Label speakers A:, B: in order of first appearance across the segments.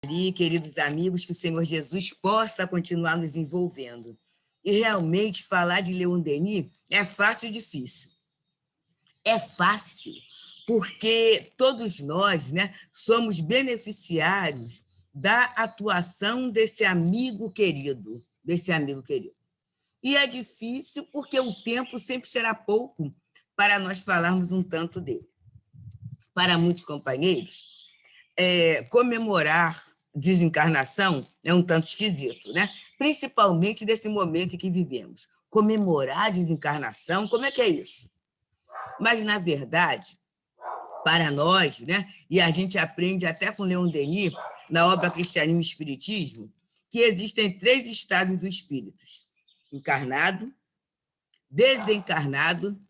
A: ali, queridos amigos, que o Senhor Jesus possa continuar nos envolvendo. E realmente falar de Leon Denis é fácil e difícil. É fácil, porque todos nós, né, somos beneficiários da atuação desse amigo querido, E é difícil porque o tempo sempre será pouco para nós falarmos um tanto dele. Para muitos companheiros, comemorar desencarnação é um tanto esquisito, né? Principalmente desse momento em que vivemos. Comemorar a desencarnação, como é que é isso? Mas, na verdade, para nós, né, e a gente aprende até com Leon Denis, na obra Cristianismo e Espiritismo, que existem 3 estados do espírito: encarnado, desencarnado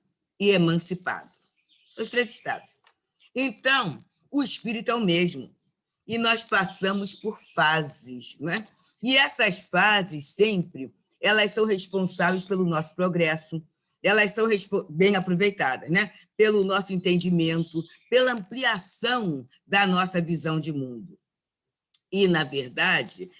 A: e emancipado. São os 3 estados. Então, o espírito é o mesmo. E nós passamos por fases, não é? E essas fases sempre, elas são responsáveis pelo nosso progresso, elas são bem aproveitadas, né? Pelo nosso entendimento, pela ampliação da nossa visão de mundo. E, na verdade,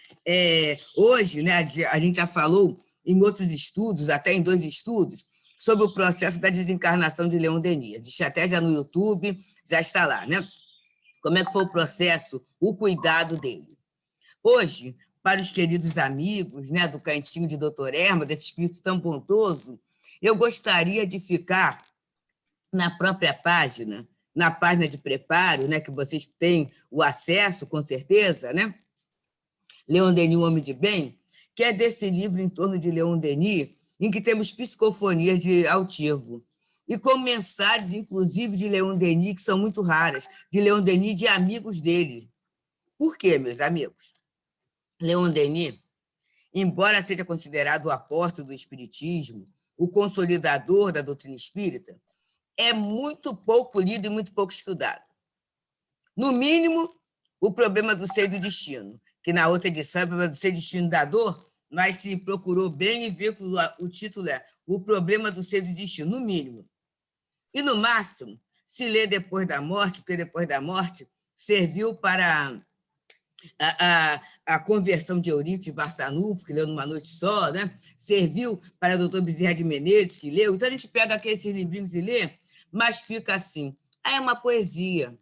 A: hoje, né, a gente já falou em outros estudos, até em 2 estudos, sobre o processo da desencarnação de Leon Denis. Existe até já no YouTube, já está lá, né? Como é que foi o processo, o cuidado dele. Hoje, para os queridos amigos, né, do Cantinho de Doutor Erma, desse espírito tão bondoso, eu gostaria de ficar na própria página, na página de preparo, né, que vocês têm o acesso, com certeza, né? Leon Denis, o Homem de Bem, que é desse livro em torno de Leon Denis, em que temos psicofonias de altivo, e com mensagens, inclusive, de Leon Denis, que são muito raras, de Leon Denis e de amigos dele. Por quê, meus amigos? Leon Denis, embora seja considerado o apóstolo do espiritismo, o consolidador da doutrina espírita, é muito pouco lido e muito pouco estudado. No mínimo, o problema do ser e do destino, que na outra edição, o problema do ser e destino da dor, mas se procurou bem e viu que o título é O Problema do Ser e do Destino, no mínimo. E, no máximo, se lê depois da morte, porque depois da morte serviu para a conversão de Eurípides Barçanufo, que leu numa noite só, né? Serviu para o doutor Bezerra de Menezes, que leu. Então, a gente pega aqueles livrinhos e lê, mas fica assim. É uma poesia.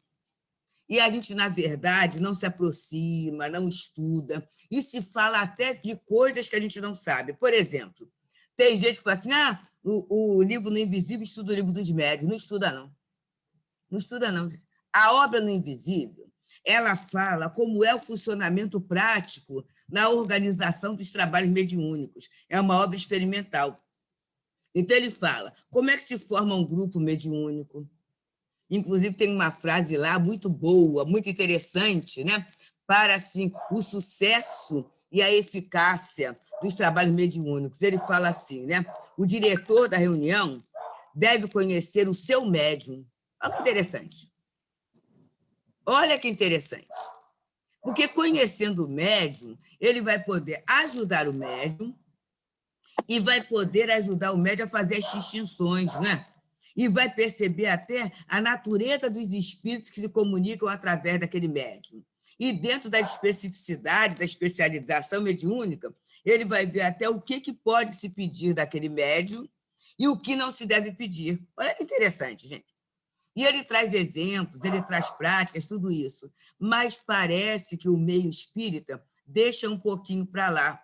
A: E a gente, na verdade, não se aproxima, não estuda, e se fala até de coisas que a gente não sabe. Por exemplo, tem gente que fala assim, o livro no Invisível estuda o livro dos médiuns. Não estuda, não. Não estuda, não, gente. A obra no Invisível, ela fala como é o funcionamento prático na organização dos trabalhos mediúnicos. É uma obra experimental. Então, ele fala como é que se forma um grupo mediúnico. Inclusive, tem uma frase lá muito boa, muito interessante, né? Para assim, o sucesso e a eficácia dos trabalhos mediúnicos. Ele fala assim, né? O diretor da reunião deve conhecer o seu médium. Olha que interessante. Olha que interessante. Porque conhecendo o médium, ele vai poder ajudar o médium e vai poder ajudar o médium a fazer as distinções, né? E vai perceber até a natureza dos espíritos que se comunicam através daquele médium. E dentro da especificidade, da especialização mediúnica, ele vai ver até o que pode se pedir daquele médium e o que não se deve pedir. Olha que interessante, gente. E ele traz exemplos, ele traz práticas, tudo isso. Mas parece que o meio espírita deixa um pouquinho para lá.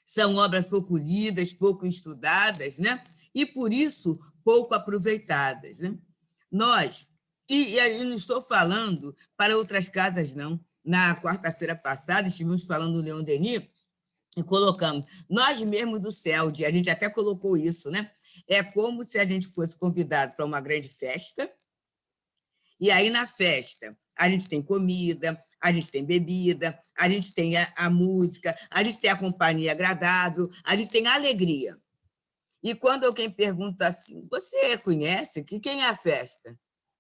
A: São obras pouco lidas, pouco estudadas, né? E, por isso, pouco aproveitadas, né? Nós, e eu não estou falando para outras casas, não. Na quarta-feira passada, estivemos falando do Leon Denis e colocamos, nós mesmos do CELD, a gente até colocou isso, né? É como se a gente fosse convidado para uma grande festa, e aí, na festa, a gente tem comida, a gente tem bebida, a gente tem a música, a gente tem a companhia agradável, a gente tem a alegria. E quando alguém pergunta assim, você conhece? Quem é a festa?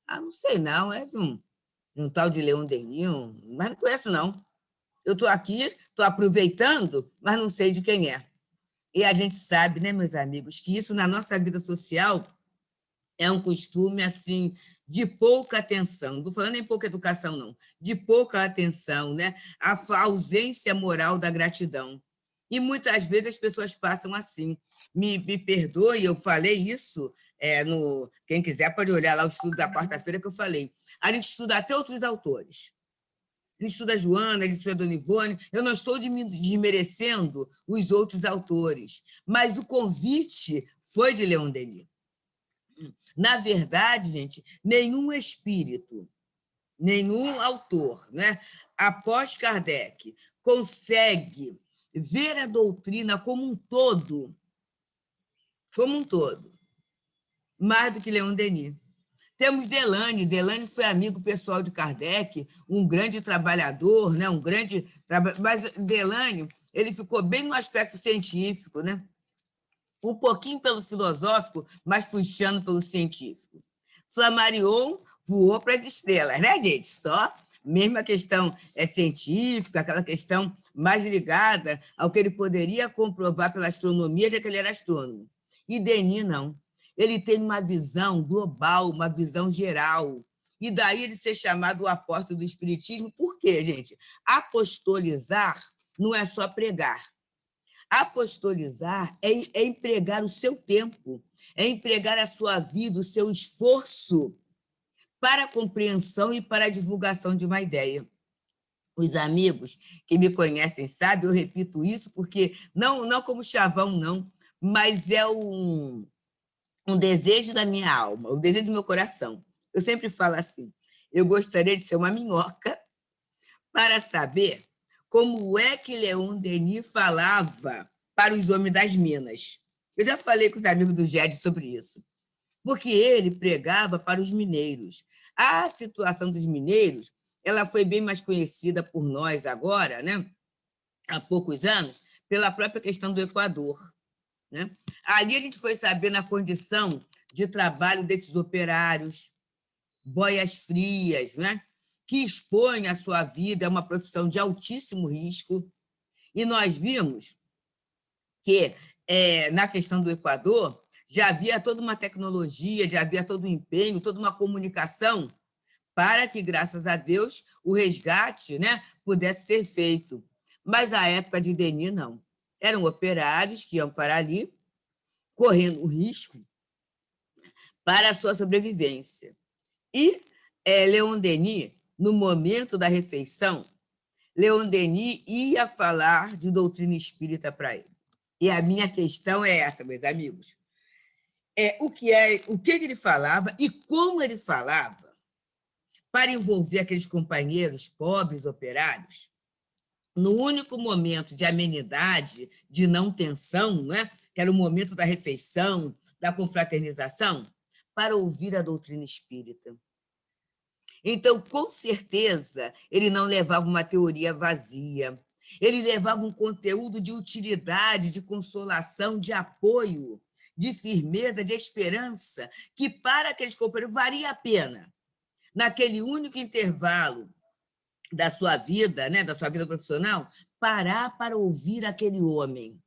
A: Não sei não, é um tal de Leon Denis, mas não conheço não. Eu estou aqui, estou aproveitando, mas não sei de quem é. E a gente sabe, né, meus amigos, que isso na nossa vida social é um costume assim de pouca atenção, não estou falando em pouca educação, não, de pouca atenção, né? A ausência moral da gratidão. E muitas vezes as pessoas passam assim. Me perdoe, eu falei isso, quem quiser pode olhar lá o estudo da quarta-feira que eu falei. A gente estuda até outros autores. A gente estuda a Joana, a gente estuda a Dona Ivone. Eu não estou desmerecendo os outros autores, mas o convite foi de Leon Denis. Na verdade, gente, nenhum espírito, nenhum autor, né, após Kardec, consegue ver a doutrina como um todo, mais do que Leon Denis. Temos Delane. Delane foi amigo pessoal de Kardec, um grande trabalhador, né? Mas Delane, ele ficou bem no aspecto científico, né? Um pouquinho pelo filosófico, mas puxando pelo científico. Flammarion voou para as estrelas, né, gente? Só mesmo a questão científica, aquela questão mais ligada ao que ele poderia comprovar pela astronomia, já que ele era astrônomo. E Denis, não. Ele tem uma visão global, uma visão geral. E daí ele ser chamado o apóstolo do Espiritismo. Por quê, gente? Apostolizar não é só pregar. Apostolizar é empregar o seu tempo, é empregar a sua vida, o seu esforço para a compreensão e para a divulgação de uma ideia. Os amigos que me conhecem sabem, eu repito isso porque não como chavão, não, mas é um desejo da minha alma, um desejo do meu coração. Eu sempre falo assim, eu gostaria de ser uma minhoca para saber como é que Leon Denis falava para os homens das minas. Eu já falei com os amigos do GED sobre isso, porque ele pregava para os mineiros. A situação dos mineiros, ela foi bem mais conhecida por nós agora, né? Há poucos anos, pela própria questão do Equador. Né? Ali a gente foi saber na condição de trabalho desses operários, boias frias, né? Que expõem a sua vida, é uma profissão de altíssimo risco. E nós vimos que, na questão do Equador, já havia toda uma tecnologia, já havia todo um empenho, toda uma comunicação para que, graças a Deus, o resgate, né, pudesse ser feito. Mas a época de Denis, não. Eram operários que iam para ali, correndo o risco para a sua sobrevivência. E Leon Denis, no momento da refeição, Leon Denis ia falar de doutrina espírita para ele. E a minha questão é essa, meus amigos. O que ele falava e como ele falava para envolver aqueles companheiros pobres, operários, no único momento de amenidade, de não tensão, né? Que era o momento da refeição, da confraternização, para ouvir a doutrina espírita. Então, com certeza, ele não levava uma teoria vazia, ele levava um conteúdo de utilidade, de consolação, de apoio, de firmeza, de esperança, que para aqueles companheiros valia a pena, naquele único intervalo da sua vida, né, da sua vida profissional, parar para ouvir aquele homem.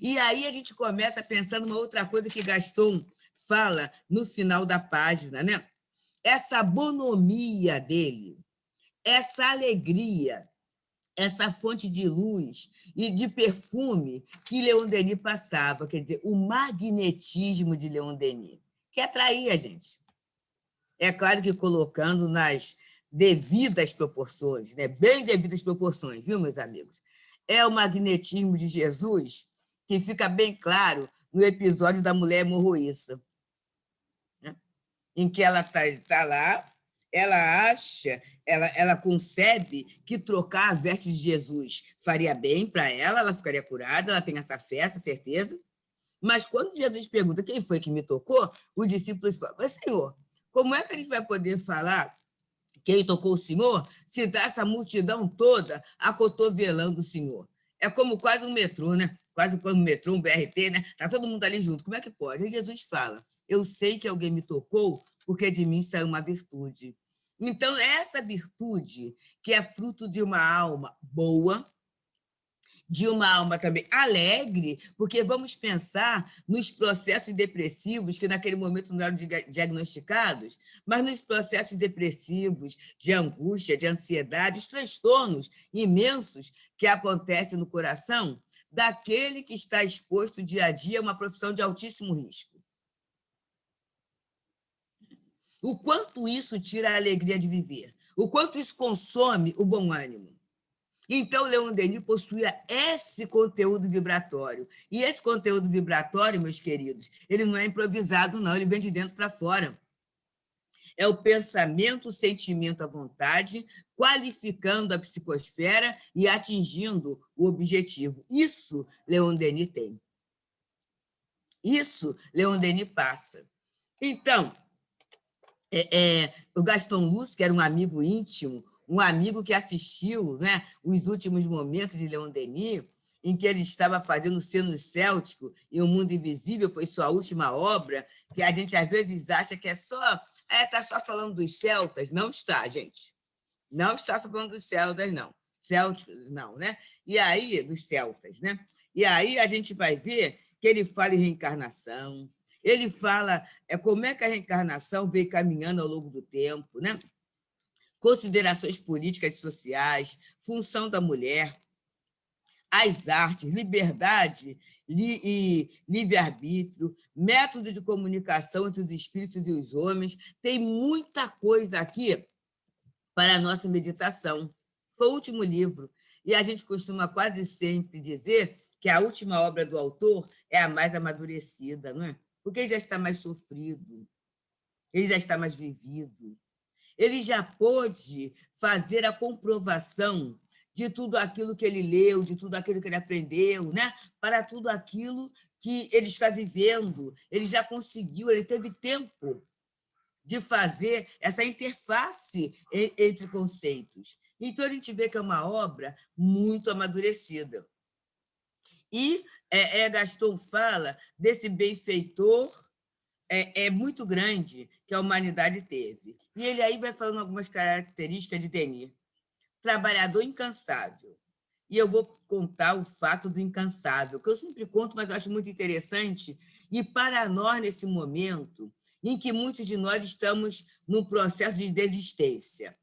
A: E aí a gente começa pensando numa outra coisa que Gaston fala no final da página, né? Essa bonomia dele, essa alegria, essa fonte de luz e de perfume que Leon Denis passava, quer dizer, o magnetismo de Leon Denis, que atraía a gente. É claro que colocando nas devidas proporções, né? Bem devidas proporções, viu, meus amigos? É o magnetismo de Jesus que fica bem claro no episódio da mulher hemorroíça, né? Em que ela tá lá, ela acha, ela concebe que trocar a veste de Jesus faria bem para ela ficaria curada, ela tem essa fé, essa certeza. Mas quando Jesus pergunta quem foi que me tocou, os discípulos falam, mas, Senhor, como é que a gente vai poder falar quem tocou o Senhor se dá essa multidão toda acotovelando o Senhor? É como quase um metrô, né? Quase como um metrô, um BRT, né? Está todo mundo ali junto. Como é que pode? Aí Jesus fala, eu sei que alguém me tocou porque de mim saiu uma virtude. Então, essa virtude, que é fruto de uma alma boa, de uma alma também alegre, porque vamos pensar nos processos depressivos que naquele momento não eram diagnosticados, mas nos processos depressivos, de angústia, de ansiedade, os transtornos imensos que acontecem no coração daquele que está exposto dia a dia a uma profissão de altíssimo risco. O quanto isso tira a alegria de viver, o quanto isso consome o bom ânimo. Então, Leon Denis possuía esse conteúdo vibratório. E esse conteúdo vibratório, meus queridos, ele não é improvisado, não, ele vem de dentro para fora. É o pensamento, o sentimento, a vontade, qualificando a psicosfera e atingindo o objetivo. Isso Leon Denis tem. Isso Leon Denis passa. Então, o Gaston Luz, que era um amigo íntimo, um amigo que assistiu, né, os últimos momentos de Leon Denis, em que ele estava fazendo o Seno Céltico e O Mundo Invisível, foi sua última obra, que a gente às vezes acha que está só falando dos celtas. Não está, gente. Não está só falando dos celtas, não. Célticos, não, né? E aí, dos celtas, né? E aí a gente vai ver que ele fala em reencarnação, ele fala como é que a reencarnação veio caminhando ao longo do tempo, né? Considerações políticas e sociais, função da mulher, as artes, liberdade e livre-arbítrio, método de comunicação entre os espíritos e os homens. Tem muita coisa aqui para a nossa meditação. Foi o último livro, e a gente costuma quase sempre dizer que a última obra do autor é a mais amadurecida, não é? Porque ele já está mais sofrido, ele já está mais vivido, ele já pôde fazer a comprovação de tudo aquilo que ele leu, de tudo aquilo que ele aprendeu, né? Para tudo aquilo que ele está vivendo. Ele já conseguiu, ele teve tempo de fazer essa interface entre conceitos. Então, a gente vê que é uma obra muito amadurecida. E Gaston fala desse benfeitor muito grande que a humanidade teve. E ele aí vai falando algumas características de Denis. Trabalhador incansável. E eu vou contar o fato do incansável, que eu sempre conto, mas eu acho muito interessante. E para nós, nesse momento, em que muitos de nós estamos num processo de desistência.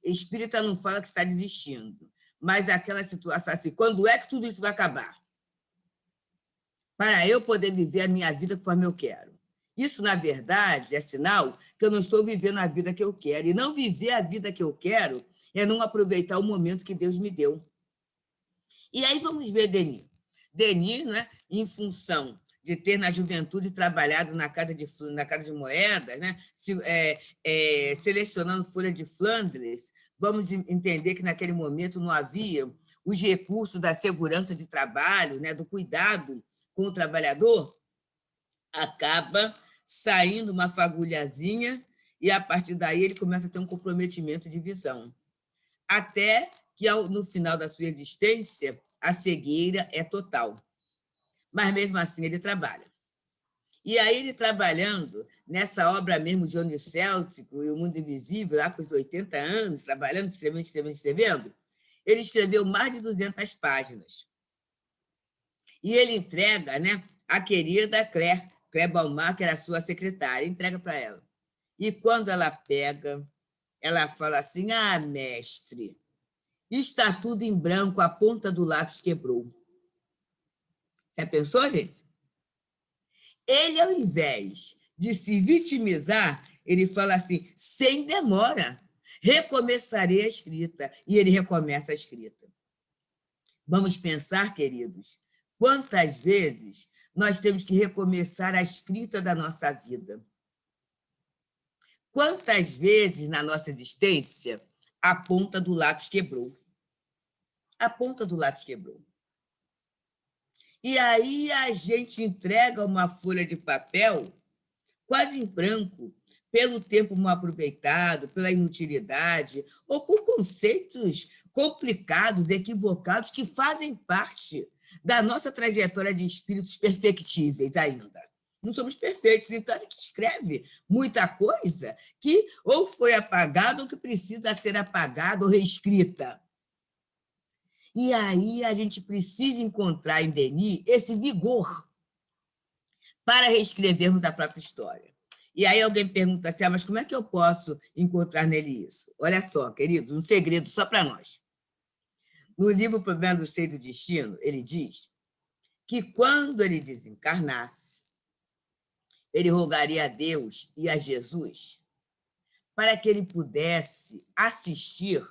A: Espírita não fala que está desistindo, mas aquela situação assim, quando é que tudo isso vai acabar? Para eu poder viver a minha vida conforme eu quero. Isso, na verdade, é sinal que eu não estou vivendo a vida que eu quero. E não viver a vida que eu quero é não aproveitar o momento que Deus me deu. E aí vamos ver Denis. Denis, né, em função de ter na juventude trabalhado na Casa de Moedas, né, selecionando folha de Flandres, vamos entender que naquele momento não havia os recursos da segurança de trabalho, né, do cuidado com o trabalhador, acaba saindo uma fagulhazinha e, a partir daí, ele começa a ter um comprometimento de visão. Até que, no final da sua existência, a cegueira é total. Mas, mesmo assim, ele trabalha. E aí, ele trabalhando nessa obra mesmo, Johnny Céltico e O Mundo Invisível, lá com os 80 anos, trabalhando, escrevendo, ele escreveu mais de 200 páginas. E ele entrega, né, a querida Claire Balmar, que era sua secretária, entrega para ela. E quando ela pega, ela fala assim: mestre, está tudo em branco, a ponta do lápis quebrou. Já pensou, gente? Ele, ao invés de se vitimizar, ele fala assim: sem demora, recomeçarei a escrita. E ele recomeça a escrita. Vamos pensar, queridos, quantas vezes nós temos que recomeçar a escrita da nossa vida? Quantas vezes na nossa existência a ponta do lápis quebrou? A ponta do lápis quebrou. E aí a gente entrega uma folha de papel quase em branco, pelo tempo mal aproveitado, pela inutilidade, ou por conceitos complicados, equivocados, que fazem parte da nossa trajetória de espíritos perfectíveis ainda. Não somos perfeitos, então a gente escreve muita coisa que ou foi apagada ou que precisa ser apagada ou reescrita. E aí a gente precisa encontrar em Denis esse vigor para reescrevermos a própria história. E aí alguém pergunta assim, mas como é que eu posso encontrar nele isso? Olha só, queridos, um segredo só para nós. No livro O Problema do Ser e do Destino, ele diz que quando ele desencarnasse, ele rogaria a Deus e a Jesus para que ele pudesse assistir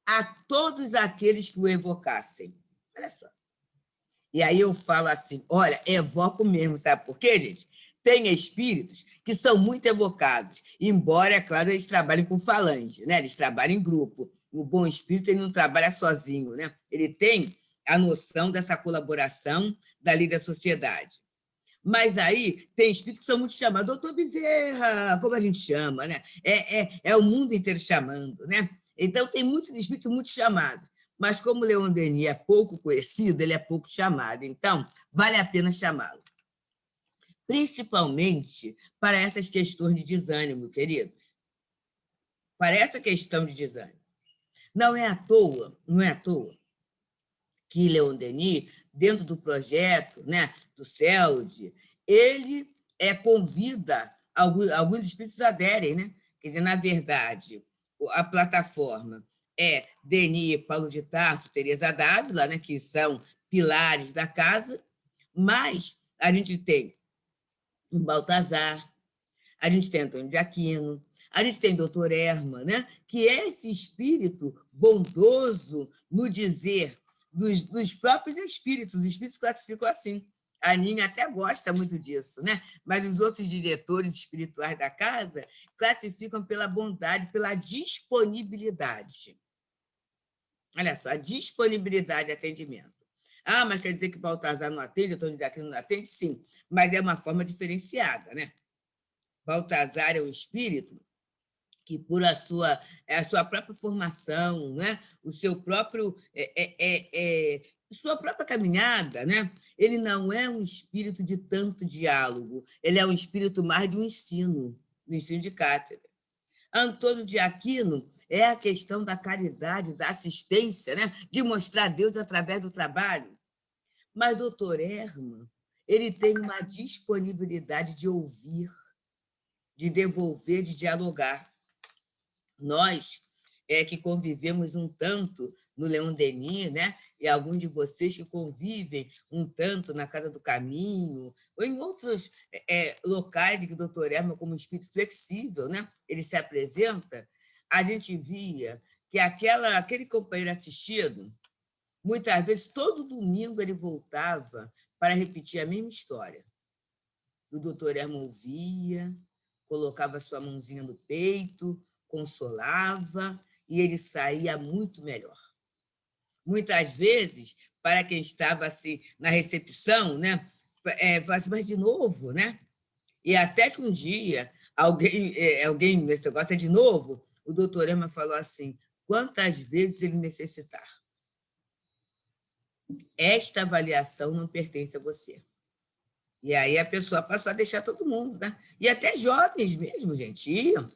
A: a todos aqueles que o evocassem. Olha só. E aí eu falo assim, olha, evoco mesmo, sabe por quê, gente? Tem espíritos que são muito evocados, embora, é claro, eles trabalhem com falange, né? Eles trabalham em grupo. O bom espírito ele não trabalha sozinho, né? Ele tem a noção dessa colaboração dali da sociedade. Mas aí tem espíritos que são muito chamados, doutor Bezerra, como a gente chama, né? É o mundo inteiro chamando, né? Então, tem muitos espíritos muito chamados. Mas como Leon Denis é pouco conhecido, ele é pouco chamado. Então, vale a pena chamá-lo. Principalmente para essas questões de desânimo, queridos. Para essa questão de desânimo. Não é à toa que Leon Denis, dentro do projeto, né, do CELD, ele convida, alguns espíritos aderem, né? Quer dizer, na verdade, a plataforma é Denis, Paulo de Tarso, Teresa d'Ávila, né, que são pilares da casa, mas a gente tem um Baltazar, a gente tem Antônio de Aquino, a gente tem doutor Herman, né, que é esse espírito bondoso no dizer dos próprios espíritos. Os espíritos classificam assim. A Nina até gosta muito disso, né? Mas os outros diretores espirituais da casa classificam pela bondade, pela disponibilidade. Olha só, a disponibilidade de atendimento. Ah, mas quer dizer que Baltazar não atende, Antônio de Aquino não atende? Sim, mas é uma forma diferenciada, né? Baltazar é um espírito que, por a sua própria formação, né? O seu próprio sua própria caminhada, né? Ele não é um espírito de tanto diálogo, ele é um espírito mais de um ensino de cátedra. Antônio de Aquino é a questão da caridade, da assistência, né? De mostrar Deus através do trabalho. Mas doutor Herman, ele tem uma disponibilidade de ouvir, de devolver, de dialogar. Nós que convivemos um tanto no Leon Denis, né? E alguns de vocês que convivem um tanto na Casa do Caminho, ou em outros locais em que o doutor Herman, como um espírito flexível, né? Ele se apresenta, a gente via que aquele companheiro assistido, muitas vezes, todo domingo ele voltava para repetir a mesma história. O doutor Herman ouvia, colocava sua mãozinha no peito, consolava, e ele saía muito melhor. Muitas vezes, para quem estava assim, na recepção, né, falava assim, mas de novo, né? E até que um dia, alguém nesse negócio é de novo, o doutor Herman falou assim, quantas vezes ele necessitar. Esta avaliação não pertence a você. E aí a pessoa passou a deixar todo mundo, né? E até jovens mesmo, gente, iam.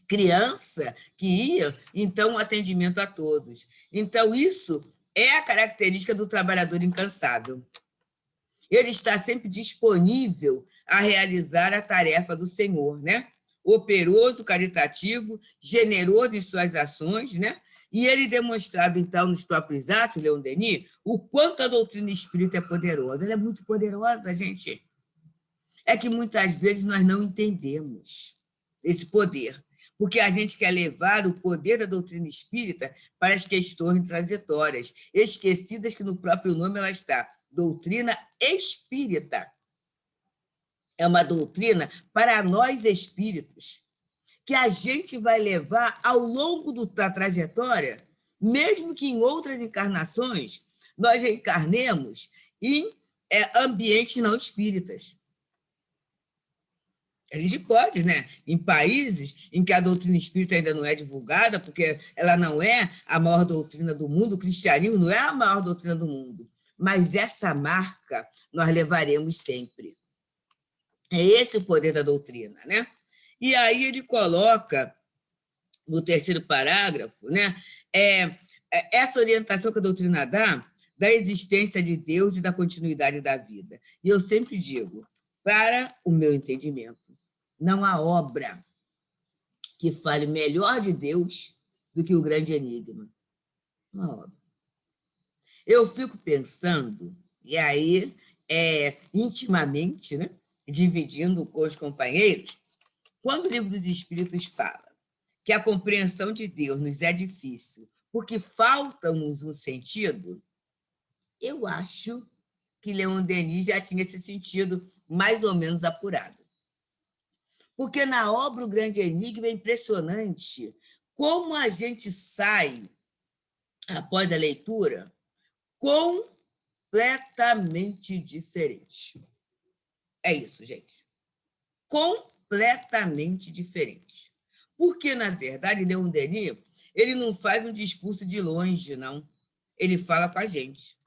A: Criança que ia, então, o atendimento a todos. Então, isso é a característica do trabalhador incansável. Ele está sempre disponível a realizar a tarefa do Senhor, né? Operoso, caritativo, generoso em suas ações, né? E ele demonstrava, então, nos próprios atos, Leon Denis, o quanto a doutrina espírita é poderosa. Ela é muito poderosa, gente. É que muitas vezes nós não entendemos esse poder, porque a gente quer levar o poder da doutrina espírita para as questões transitórias, esquecidas que no próprio nome ela está, doutrina espírita. É uma doutrina para nós espíritos, que a gente vai levar ao longo da trajetória, mesmo que em outras encarnações nós reencarnemos em ambientes não espíritas. A gente pode, né? Em países em que a doutrina espírita ainda não é divulgada, porque ela não é a maior doutrina do mundo, o cristianismo não é a maior doutrina do mundo, mas essa marca nós levaremos sempre. É esse o poder da doutrina, né? E aí ele coloca, no terceiro parágrafo, né? essa orientação que a doutrina dá da existência de Deus e da continuidade da vida. E eu sempre digo, para o meu entendimento, não há obra que fale melhor de Deus do que o grande enigma. Não há obra. Eu fico pensando, e aí, intimamente, né, dividindo com os companheiros, quando o Livro dos Espíritos fala que a compreensão de Deus nos é difícil porque falta-nos um sentido, eu acho que Leon Denis já tinha esse sentido mais ou menos apurado. Porque na obra O Grande Enigma é impressionante como a gente sai, após a leitura, completamente diferente. É isso, gente. Completamente diferente. Porque, na verdade, Leon Denis, ele não faz um discurso de longe, não. Ele fala com a gente.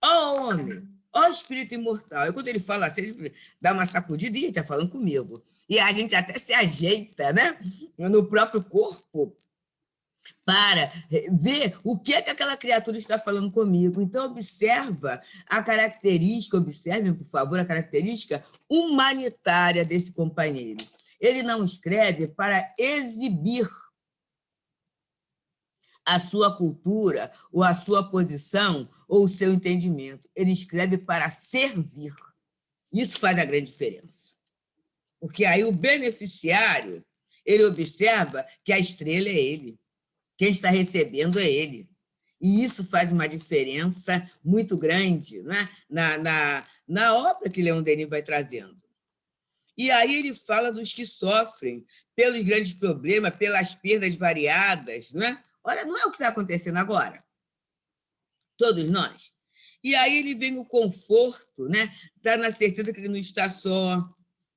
A: Ó homem, ó espírito imortal. E quando ele fala assim, ele dá uma sacudida e está falando comigo. E a gente até se ajeita, né? No próprio corpo para ver o que é que aquela criatura está falando comigo. Então, observem, por favor, a característica humanitária desse companheiro. Ele não escreve para exibir a sua cultura, ou a sua posição, ou o seu entendimento. Ele escreve para servir. Isso faz a grande diferença. Porque aí o beneficiário, ele observa que a estrela é ele. Quem está recebendo é ele. E isso faz uma diferença muito grande, né? na obra que Leon Denis vai trazendo. E aí ele fala dos que sofrem pelos grandes problemas, pelas perdas variadas. Né? Olha, não é o que está acontecendo agora. Todos nós. E aí ele vem o conforto, né? Está na certeza que ele não está só,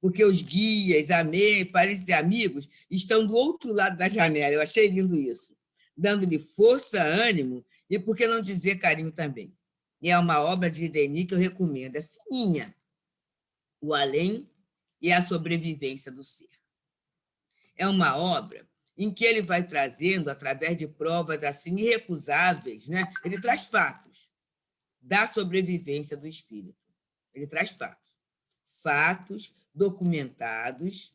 A: porque os guias, amigos, parentes e amigos estão do outro lado da janela. Eu achei lindo isso. Dando-lhe força, ânimo e, por que não dizer, carinho também. E é uma obra de Denis que eu recomendo. É fininha. O Além e a Sobrevivência do Ser. É uma obra em que ele vai trazendo, através de provas assim irrecusáveis, né? Ele traz fatos da sobrevivência do espírito. Ele traz fatos. Fatos documentados,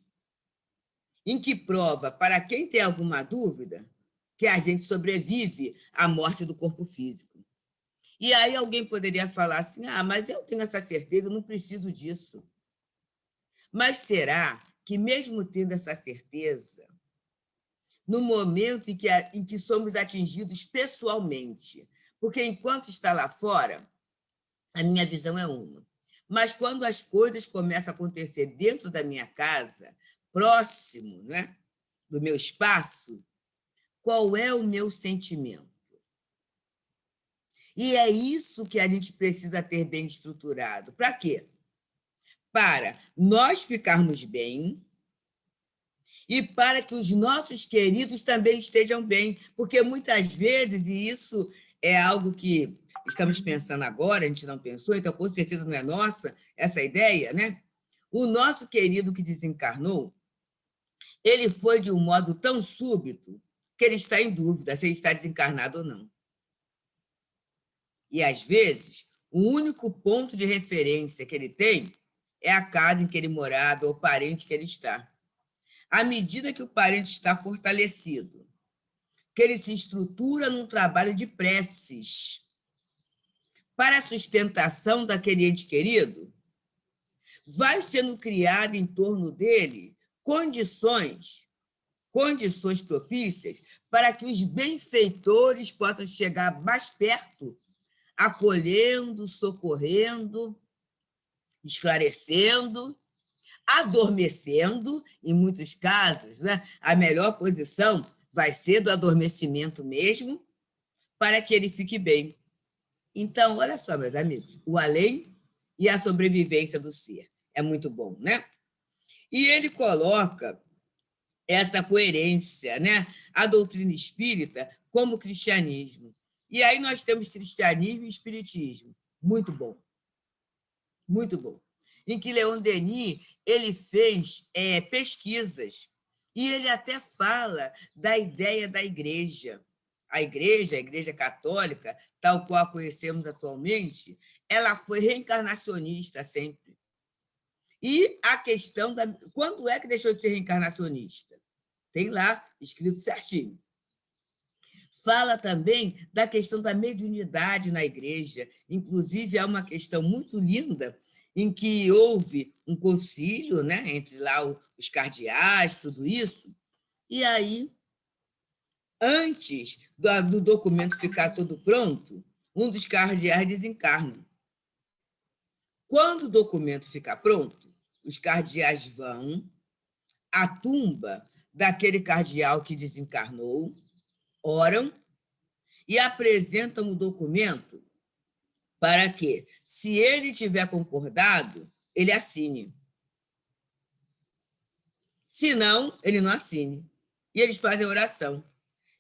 A: em que prova, para quem tem alguma dúvida, que a gente sobrevive à morte do corpo físico. E aí alguém poderia falar assim, mas eu tenho essa certeza, eu não preciso disso. Mas será que, mesmo tendo essa certeza, no momento em que somos atingidos pessoalmente, porque enquanto está lá fora, a minha visão é uma, mas quando as coisas começam a acontecer dentro da minha casa, próximo, né, do meu espaço, qual é o meu sentimento? E é isso que a gente precisa ter bem estruturado. Para quê? Para nós ficarmos bem e para que os nossos queridos também estejam bem, porque muitas vezes, e isso é algo que estamos pensando agora, a gente não pensou, então com certeza não é nossa essa ideia, né? O nosso querido que desencarnou, ele foi de um modo tão súbito que ele está em dúvida se ele está desencarnado ou não. E, às vezes, o único ponto de referência que ele tem é a casa em que ele morava, ou o parente que ele está. À medida que o parente está fortalecido, que ele se estrutura num trabalho de preces para a sustentação daquele ente querido, vai sendo criada em torno dele condições propícias para que os benfeitores possam chegar mais perto, acolhendo, socorrendo, esclarecendo, adormecendo, em muitos casos, né? A melhor posição vai ser do adormecimento mesmo, para que ele fique bem. Então, olha só, meus amigos, o além e a sobrevivência do ser. É muito bom, né? E ele coloca essa coerência, né? A doutrina espírita como cristianismo. E aí nós temos cristianismo e espiritismo. Muito bom. Muito bom. Em que Leon Denis ele fez pesquisas e ele até fala da ideia da igreja. a Igreja Católica, tal qual a conhecemos atualmente, ela foi reencarnacionista sempre. E a questão da... Quando é que deixou de ser reencarnacionista? Tem lá escrito certinho. Fala também da questão da mediunidade na igreja. Inclusive, há uma questão muito linda em que houve um concílio, né, entre lá os cardeais, tudo isso, e aí, antes do documento ficar todo pronto, um dos cardeais desencarna. Quando o documento ficar pronto, os cardeais vão à tumba daquele cardeal que desencarnou, oram e apresentam o documento para que, se ele tiver concordado, ele assine. Se não, ele não assine. E eles fazem oração.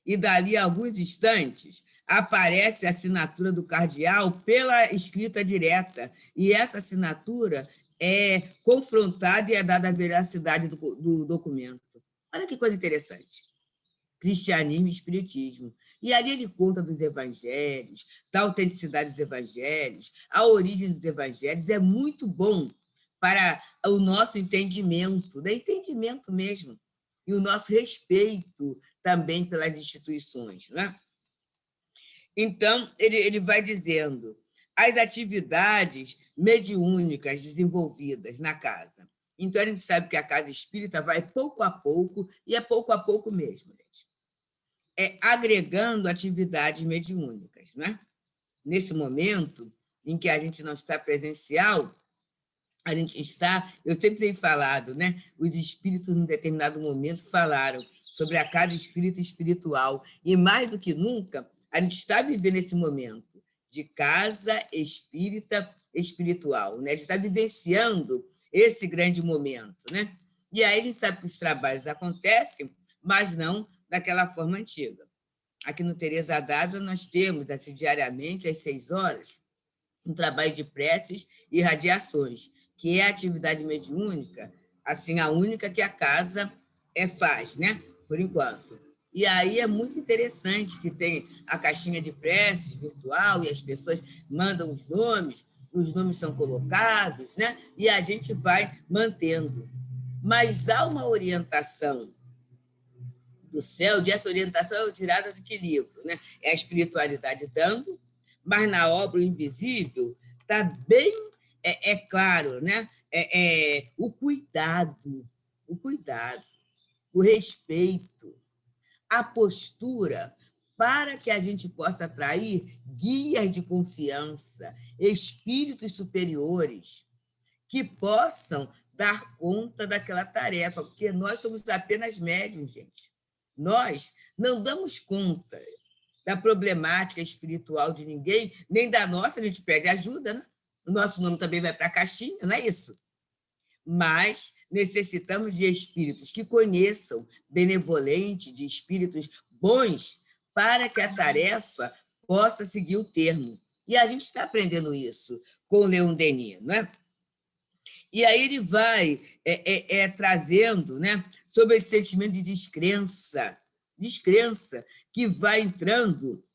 A: E dali a alguns instantes aparece a assinatura do cardeal pela escrita direta. E essa assinatura é confrontada e é dada a veracidade do documento. Olha que coisa interessante. Cristianismo e espiritismo. E ali ele conta dos evangelhos, da autenticidade dos evangelhos, a origem dos evangelhos. É muito bom para o nosso entendimento, né? Entendimento mesmo, e o nosso respeito também pelas instituições. Né? Então, ele vai dizendo as atividades mediúnicas desenvolvidas na casa. Então, a gente sabe que a casa espírita vai pouco a pouco, e é pouco a pouco mesmo, gente. Agregando atividades mediúnicas. Né? Nesse momento em que a gente não está presencial, a gente está... Eu sempre tenho falado, né? Os espíritos, em determinado momento, falaram sobre a casa espírita espiritual. E, mais do que nunca, a gente está vivendo esse momento de casa espírita espiritual. Né? A gente está vivenciando esse grande momento. Né? E aí a gente sabe que os trabalhos acontecem, mas não daquela forma antiga. Aqui no Teresa d'Ávila, nós temos, assim, diariamente, às 6 horas, um trabalho de preces e radiações, que é a atividade mediúnica, assim, a única que a casa faz, né? Por enquanto. E aí é muito interessante que tem a caixinha de preces virtual e as pessoas mandam os nomes são colocados, né? E a gente vai mantendo. Mas há uma orientação do céu, essa orientação é tirada de que livro? Né? É a espiritualidade dando, mas na obra o invisível está bem claro, né? O cuidado, o respeito, a postura, para que a gente possa atrair guias de confiança, espíritos superiores, que possam dar conta daquela tarefa, porque nós somos apenas médiuns, gente. Nós não damos conta da problemática espiritual de ninguém, nem da nossa, a gente pede ajuda, né? O nosso nome também vai para a caixinha, não é isso? Mas necessitamos de espíritos que conheçam, benevolentes, de espíritos bons, para que a tarefa possa seguir o termo. E a gente está aprendendo isso com o Leon Denis, não é? E aí ele vai trazendo, né, sobre esse sentimento de descrença que vai entrando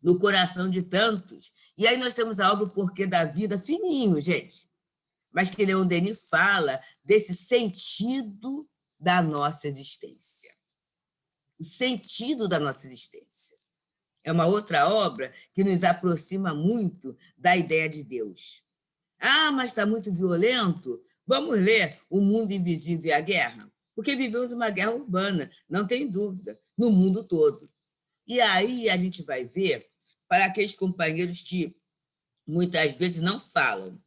A: no coração de tantos. E aí nós temos a obra O Porquê da Vida, fininho, gente, mas que Leon Denis fala desse sentido da nossa existência. O sentido da nossa existência. É uma outra obra que nos aproxima muito da ideia de Deus. Ah, mas está muito violento? Vamos ler O Mundo Invisível e a Guerra? Porque vivemos uma guerra urbana, não tem dúvida, no mundo todo. E aí a gente vai ver, para aqueles companheiros que muitas vezes não falam,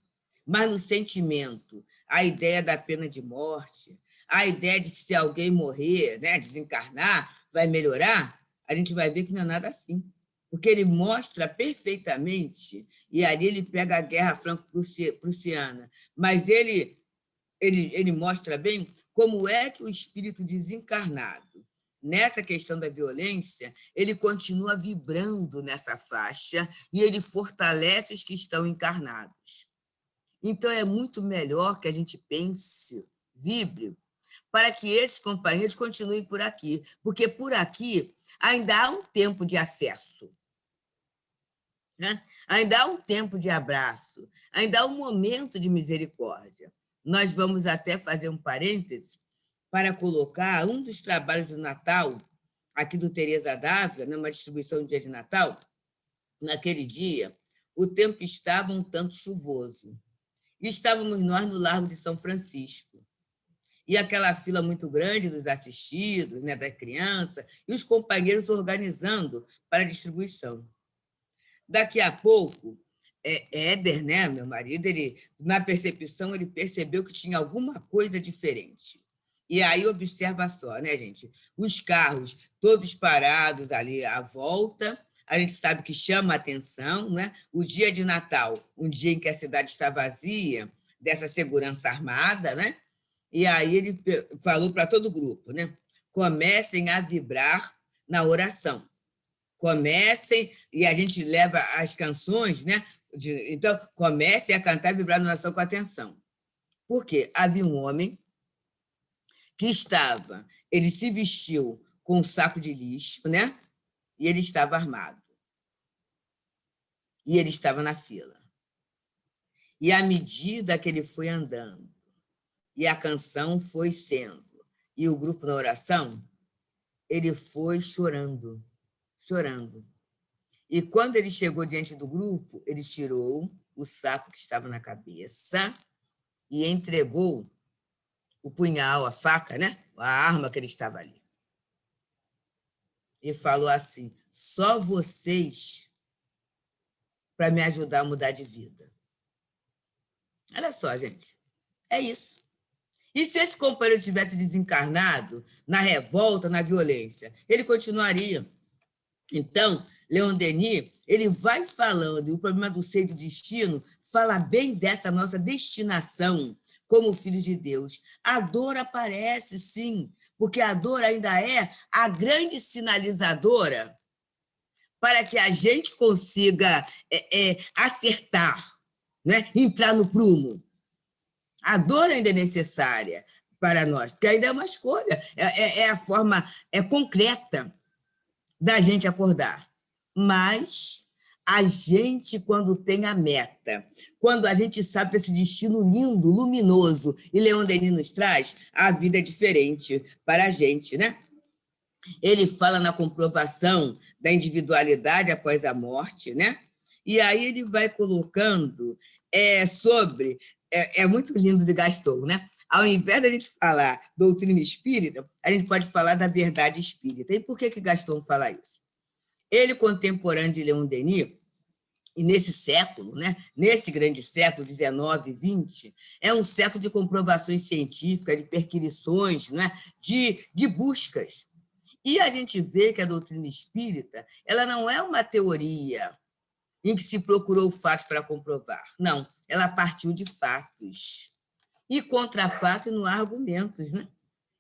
A: mas no sentimento, a ideia da pena de morte, a ideia de que se alguém morrer, né, desencarnar, vai melhorar, a gente vai ver que não é nada assim. Porque ele mostra perfeitamente, e ali ele pega a guerra franco-prussiana, mas ele mostra bem como é que o espírito desencarnado, nessa questão da violência, ele continua vibrando nessa faixa e ele fortalece os que estão encarnados. Então, é muito melhor que a gente pense, vibre, para que esses companheiros continuem por aqui, porque por aqui ainda há um tempo de acesso, né? Ainda há um tempo de abraço, ainda há um momento de misericórdia. Nós vamos até fazer um parêntese para colocar um dos trabalhos do Natal, aqui do Teresa Dávila, numa distribuição do dia de Natal. Naquele dia, o tempo estava um tanto chuvoso. E estávamos nós no Largo de São Francisco. E aquela fila muito grande dos assistidos, né, da criança, e os companheiros organizando para a distribuição. Daqui a pouco, Éber, né, meu marido, na percepção, ele percebeu que tinha alguma coisa diferente. E aí, observa só, né, gente? Os carros todos parados ali à volta, a gente sabe que chama a atenção, né? O dia de Natal, um dia em que a cidade está vazia, dessa segurança armada, né? E aí ele falou para todo o grupo, né? Comecem a vibrar na oração. Comecem, e a gente leva as canções, né? Então, comecem a cantar e vibrar na oração com atenção. Por quê? Havia um homem que ele se vestiu com um saco de lixo, né? E ele estava armado. E ele estava na fila. E à medida que ele foi andando, e a canção foi sendo, e o grupo na oração, ele foi chorando, chorando. E quando ele chegou diante do grupo, ele tirou o saco que estava na cabeça e entregou o punhal, a faca, né? A arma que ele estava ali. E falou assim: só vocês para me ajudar a mudar de vida. Olha só, gente, é isso. E se esse companheiro tivesse desencarnado na revolta, na violência, ele continuaria. Então, Leon Denis, ele vai falando, e o problema do ser e do destino fala bem dessa nossa destinação como filhos de Deus. A dor aparece, sim, porque a dor ainda é a grande sinalizadora para que a gente consiga acertar, né? Entrar no prumo. A dor ainda é necessária para nós, porque ainda é uma escolha, é a forma concreta da gente acordar. Mas a gente, quando tem a meta, quando a gente sabe desse destino lindo, luminoso, e Leon Denis nos traz, a vida é diferente para a gente, né? Ele fala na comprovação da individualidade após a morte, né? E aí ele vai colocando sobre... É muito lindo de Gaston, né? Ao invés da gente falar doutrina espírita, a gente pode falar da verdade espírita. E por que Gaston fala isso? Ele, contemporâneo de Leon Denis, e nesse século, né, nesse grande século, 19 e 20, é um século de comprovações científicas, de perquisições, né, de buscas. E a gente vê que a doutrina espírita ela não é uma teoria em que se procurou fatos para comprovar. Não, ela partiu de fatos. E contra fato não há argumentos, né?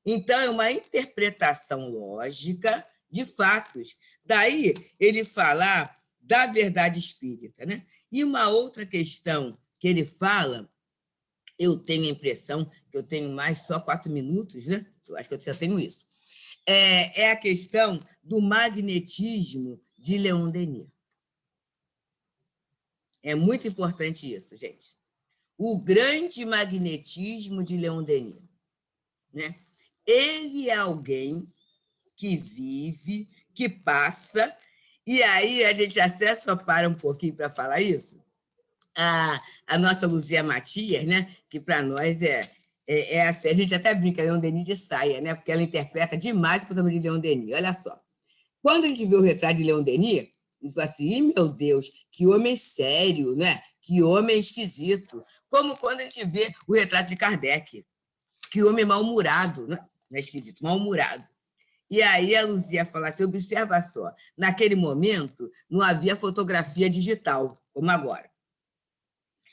A: Então, é uma interpretação lógica de fatos. Daí, ele falar da verdade espírita, né? E uma outra questão que ele fala, eu tenho a impressão que eu tenho mais só 4 minutos, né? Eu acho que eu já tenho isso. É a questão do magnetismo de Leon Denis. É muito importante isso, gente. O grande magnetismo de Leon Denis, né? Ele é alguém que vive, que passa, e aí a gente até só para um pouquinho para falar isso. A nossa Luzia Matias, né? Que para nós assim, a gente até brinca, Leon Denis de saia, né? Porque ela interpreta demais o protagonismo de Leon Denis. Olha só. Quando a gente vê o retrato de Leon Denis, a gente fala assim, meu Deus, que homem sério, né? Que homem esquisito. Como quando a gente vê o retrato de Kardec, que homem mal-humorado, né? Não é esquisito, mal-humorado. E aí a Luzia fala assim, observa só, naquele momento não havia fotografia digital, como agora.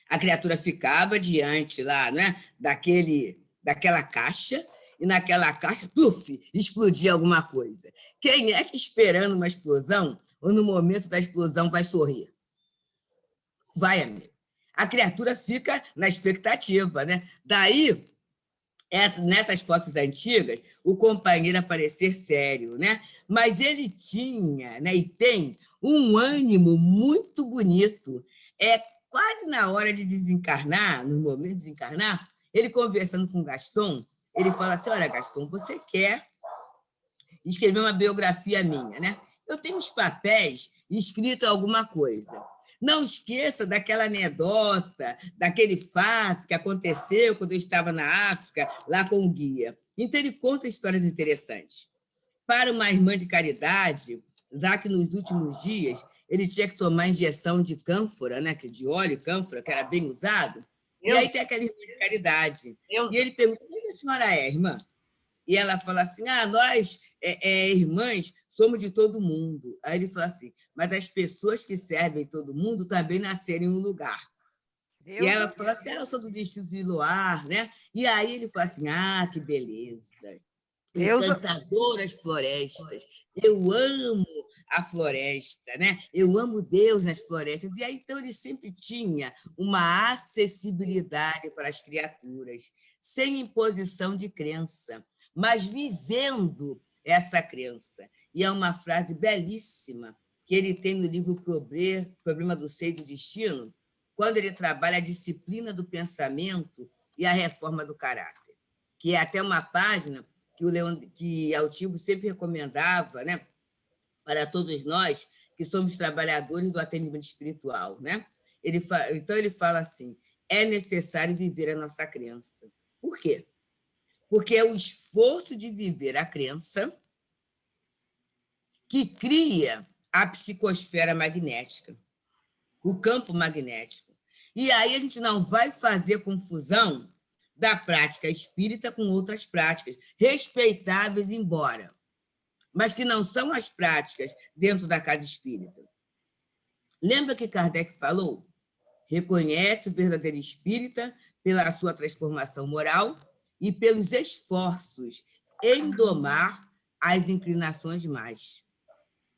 A: A criatura ficava diante lá, né? Daquela caixa, e naquela caixa, puf, explodia alguma coisa. Quem é que esperando uma explosão, ou no momento da explosão vai sorrir? Vai, amigo. A criatura fica na expectativa, né? Daí, nessas fotos antigas, o companheiro aparecer sério, né? Mas ele tinha, né, e tem um ânimo muito bonito. É quase na hora de desencarnar, no momento de desencarnar, ele conversando com o Gaston, ele fala assim: olha, Gaston, você quer escrever uma biografia minha, né? Eu tenho os papéis escrito alguma coisa. Não esqueça daquela anedota, daquele fato que aconteceu quando eu estava na África, lá com o guia. Então, ele conta histórias interessantes. Para uma irmã de caridade, já que nos últimos dias ele tinha que tomar injeção de cânfora, né, de óleo cânfora, que era bem usado, e aí tem aquela irmã de caridade. E ele pergunta: onde a senhora é, irmã? E ela fala assim: nós, irmãs, somos de todo mundo. Aí ele fala assim: mas as pessoas que servem todo mundo também nasceram em um lugar. E ela fala assim: eu sou do distrito de Loar, né? E aí ele fala assim: que beleza. Encantadoras florestas. Eu amo a floresta, né? Eu amo Deus nas florestas. E aí, então, ele sempre tinha uma acessibilidade para as criaturas, sem imposição de crença, mas vivendo essa crença. E é uma frase belíssima que ele tem no livro Problema do Ser e do Destino, quando ele trabalha a disciplina do pensamento e a reforma do caráter, que é até uma página que Altivo sempre recomendava, né, para todos nós que somos trabalhadores do atendimento espiritual, né? Então ele fala assim: é necessário viver a nossa crença. Por quê? Porque é o esforço de viver a crença que cria a psicosfera magnética, o campo magnético. E aí a gente não vai fazer confusão da prática espírita com outras práticas, respeitáveis, embora, mas que não são as práticas dentro da casa espírita. Lembra que Kardec falou? Reconhece o verdadeiro espírita pela sua transformação moral e pelos esforços em domar as inclinações más.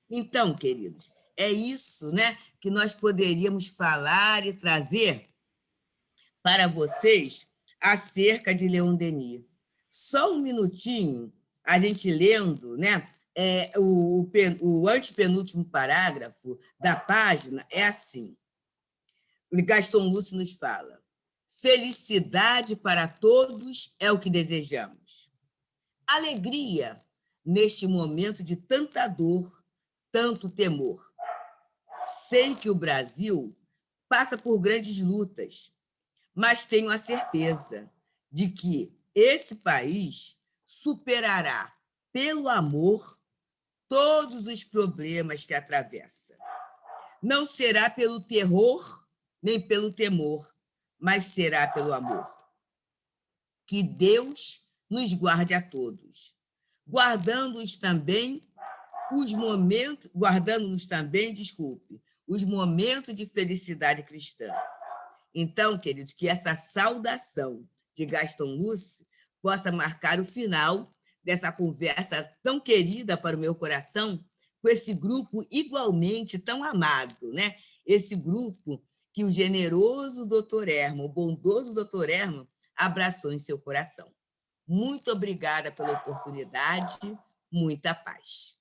A: Então, queridos, é isso, né, que nós poderíamos falar e trazer para vocês acerca de Leon Denis. Só um minutinho, a gente lendo, né? O antepenúltimo parágrafo da página é assim. Gaston Lúcio nos fala: felicidade para todos é o que desejamos. Alegria neste momento de tanta dor, tanto temor. Sei que o Brasil passa por grandes lutas, mas tenho a certeza de que esse país superará, pelo amor, todos os problemas que atravessa. Não será pelo terror nem pelo temor, mas será pelo amor. Que Deus nos guarde a todos, guardando-nos também, os momentos de felicidade cristã. Então, queridos, que essa saudação de Gaston Lúcio possa marcar o final dessa conversa tão querida para o meu coração, com esse grupo igualmente tão amado, né? Esse grupo que o generoso Dr. Herman, o bondoso Dr. Herman, abraçou em seu coração. Muito obrigada pela oportunidade, muita paz.